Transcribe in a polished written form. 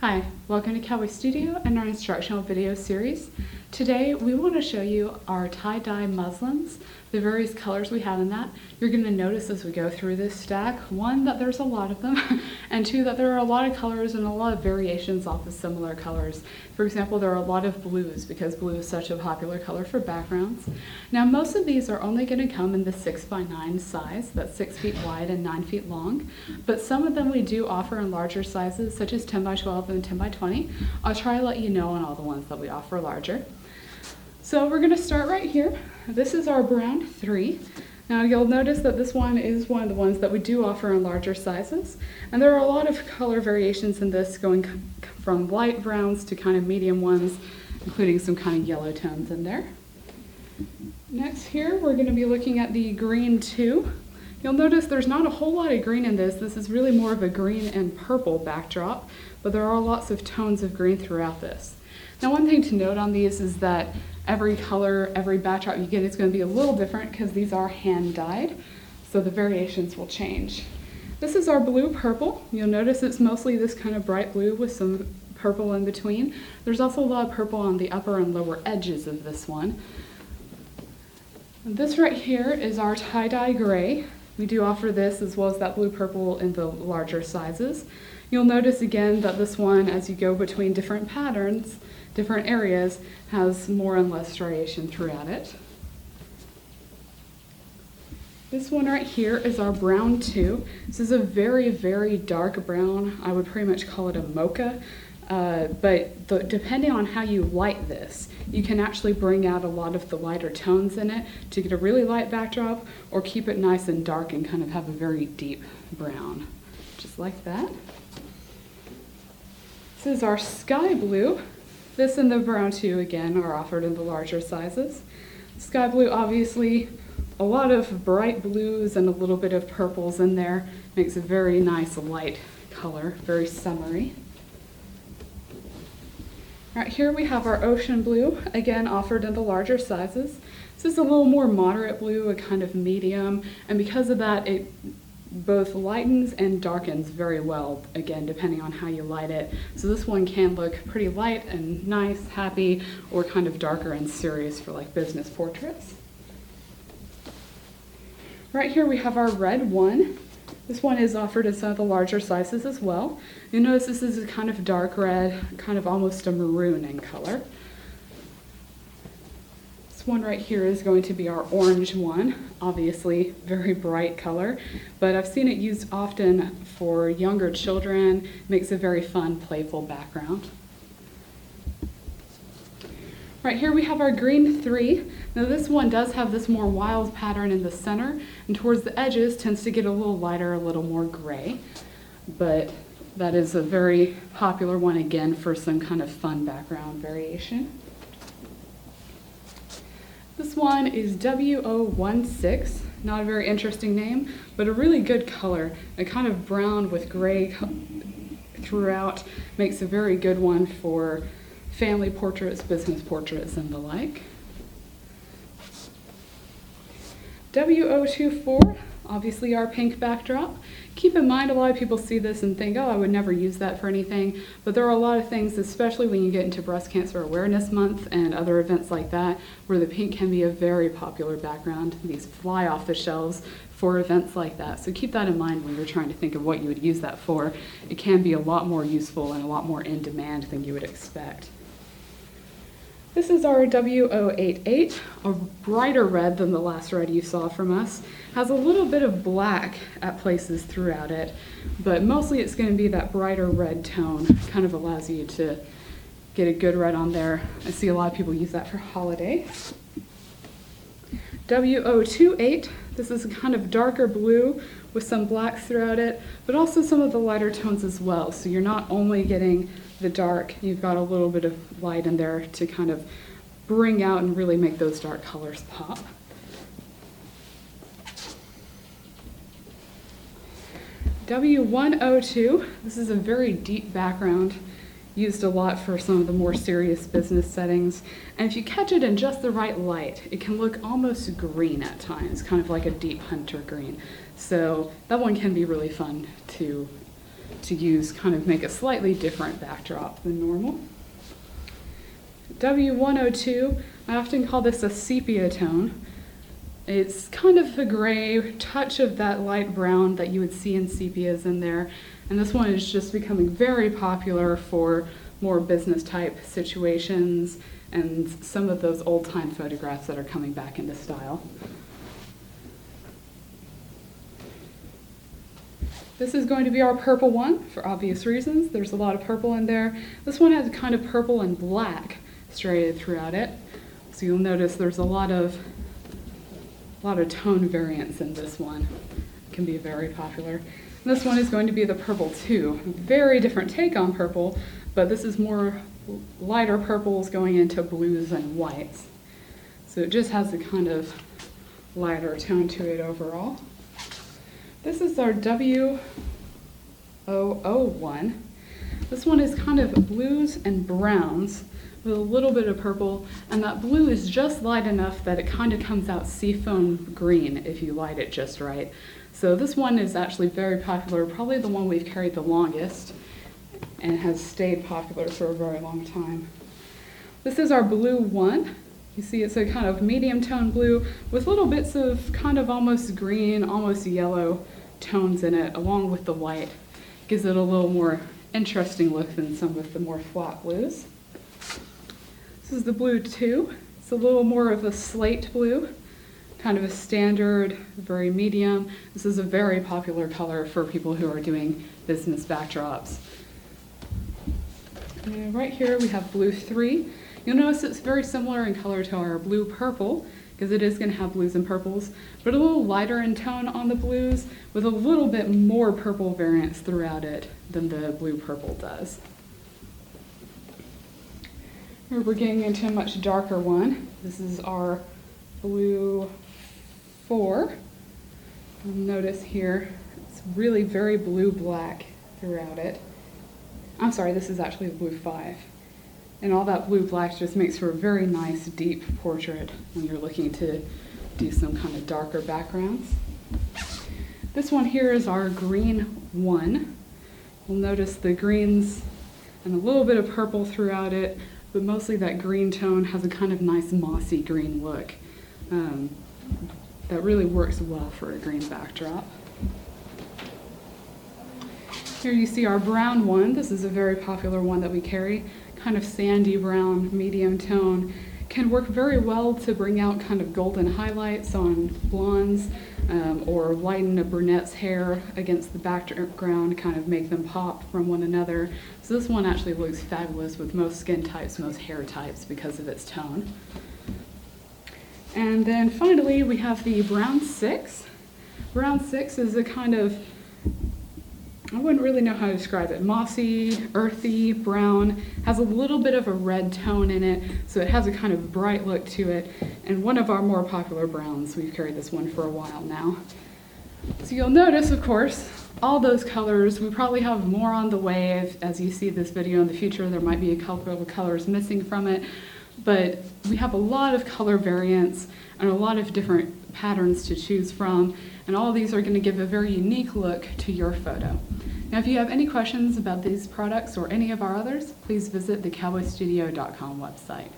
Hi, welcome to Cowboy Studio and our instructional video series. Today we want to show you our tie-dye muslins, the various colors we have in that. You're going to notice as we go through this stack, one, that there's a lot of them, and two, that there are a lot of colors and a lot of variations off of similar colors. For example, there are a lot of blues because blue is such a popular color for backgrounds. Now most of these are only going to come in the 6x9 size, that's 6 feet wide and 9 feet long, but some of them we do offer in larger sizes such as 10x12 and 10x20. I'll try to let you know on all the ones that we offer larger. So we're going to start right here. This is our brown 3. Now you'll notice that this one is one of the ones that we do offer in larger sizes, and there are a lot of color variations in this, going from light browns to kind of medium ones, including some kind of yellow tones in there. Next here we're going to be looking at the green 2. You'll notice there's not a whole lot of green in this. This is really more of a green and purple backdrop, but there are lots of tones of green throughout this. Now one thing to note on these is that every color, every backdrop you get is going to be a little different because these are hand dyed, so the variations will change. This is our blue purple. You'll notice it's mostly this kind of bright blue with some purple in between. There's also a lot of purple on the upper and lower edges of this one. And this right here is our tie-dye gray. We do offer this as well as that blue purple in the larger sizes. You'll notice again that this one, as you go between different patterns, different areas, has more and less striation throughout it. This one right here is our brown 2. This is a very, very dark brown. I would pretty much call it a mocha. Depending on how you light this, you can actually bring out a lot of the lighter tones in it to get a really light backdrop, or keep it nice and dark and kind of have a very deep brown, just like that. This is our sky blue. This and the brown 2 again are offered in the larger sizes. Sky blue, obviously a lot of bright blues and a little bit of purples in there. Makes a very nice light color, very summery. Right here we have our ocean blue, again offered in the larger sizes. This is a little more moderate blue, a kind of medium, and because of that it both lightens and darkens very well, again depending on how you light it. So this one can look pretty light and nice, happy, or kind of darker and serious for like business portraits. Right here we have our red 1. This one is offered in some of the larger sizes as well. You'll notice this is a kind of dark red, kind of almost a maroon in color. This one right here is going to be our orange 1, obviously very bright color, but I've seen it used often for younger children. Makes a very fun, playful background. Right here we have our green 3. Now this one does have this more wild pattern in the center, and towards the edges tends to get a little lighter, a little more gray. But that is a very popular one again for some kind of fun background variation. This one is W016, not a very interesting name, but a really good color. A kind of brown with gray throughout makes a very good one for family portraits, business portraits, and the like. W024, obviously our pink backdrop. Keep in mind, a lot of people see this and think, oh, I would never use that for anything, but there are a lot of things, especially when you get into Breast Cancer Awareness Month and other events like that, where the pink can be a very popular background. These fly off the shelves for events like that. So keep that in mind when you're trying to think of what you would use that for. It can be a lot more useful and a lot more in demand than you would expect. This is our W088, a brighter red than the last red you saw from us. Has a little bit of black at places throughout it, but mostly it's going to be that brighter red tone. Kind of allows you to get a good red on there. I see a lot of people use that for holidays. W028, this is a kind of darker blue with some blacks throughout it, but also some of the lighter tones as well. So you're not only getting the dark, you've got a little bit of light in there to kind of bring out and really make those dark colors pop. W102, this is a very deep background, used a lot for some of the more serious business settings, and if you catch it in just the right light, it can look almost green at times, kind of like a deep hunter green. So that one can be really fun to to use, kind of make a slightly different backdrop than normal. W102, I often call this a sepia tone. It's kind of a gray, touch of that light brown that you would see in sepias in there. And this one is just becoming very popular for more business type situations and some of those old time photographs that are coming back into style. This is going to be our purple one for obvious reasons. There's a lot of purple in there. This one has kind of purple and black striated throughout it. So you'll notice there's a lot of tone variance in this one. It can be very popular. And this one is going to be the purple 2. Very different take on purple, but this is more lighter purples going into blues and whites. So it just has a kind of lighter tone to it overall. This is our W001. This one is kind of blues and browns with a little bit of purple, and that blue is just light enough that it kind of comes out seafoam green if you light it just right. So this one is actually very popular, probably the one we've carried the longest, and has stayed popular for a very long time. This is our blue 1. You see it's a kind of medium tone blue with little bits of kind of almost green, almost yellow tones in it, along with the white. Gives it a little more interesting look than some of the more flat blues. This is the blue 2. It's a little more of a slate blue, kind of a standard, very medium. This is a very popular color for people who are doing business backdrops. And right here we have blue 3. You'll notice it's very similar in color to our blue purple, because it is going to have blues and purples, but a little lighter in tone on the blues with a little bit more purple variance throughout it than the blue purple does. Here we're getting into a much darker one. This is our blue 4. You'll notice here it's really very blue-black throughout it. I'm sorry, this is actually the blue 5. And all that blue-black just makes for a very nice, deep portrait when you're looking to do some kind of darker backgrounds. This one here is our green 1. You'll notice the greens and a little bit of purple throughout it, but mostly that green tone has a kind of nice mossy green look that really works well for a green backdrop. Here you see our brown 1. This is a very popular one that we carry. Kind of sandy brown, medium tone. Can work very well to bring out kind of golden highlights on blondes or lighten a brunette's hair against the background, kind of make them pop from one another. So this one actually looks fabulous with most skin types, most hair types because of its tone. And then finally we have the brown 6. Brown 6 is a kind of, I wouldn't really know how to describe it. Mossy, earthy, brown, has a little bit of a red tone in it, so it has a kind of bright look to it, and one of our more popular browns. We've carried this one for a while now. So you'll notice, of course, all those colors. We probably have more on the way. As you see this video in the future, there might be a couple of colors missing from it, but we have a lot of color variants and a lot of different patterns to choose from, and all of these are going to give a very unique look to your photo. Now, if you have any questions about these products or any of our others, please visit the CowboyStudio.com website.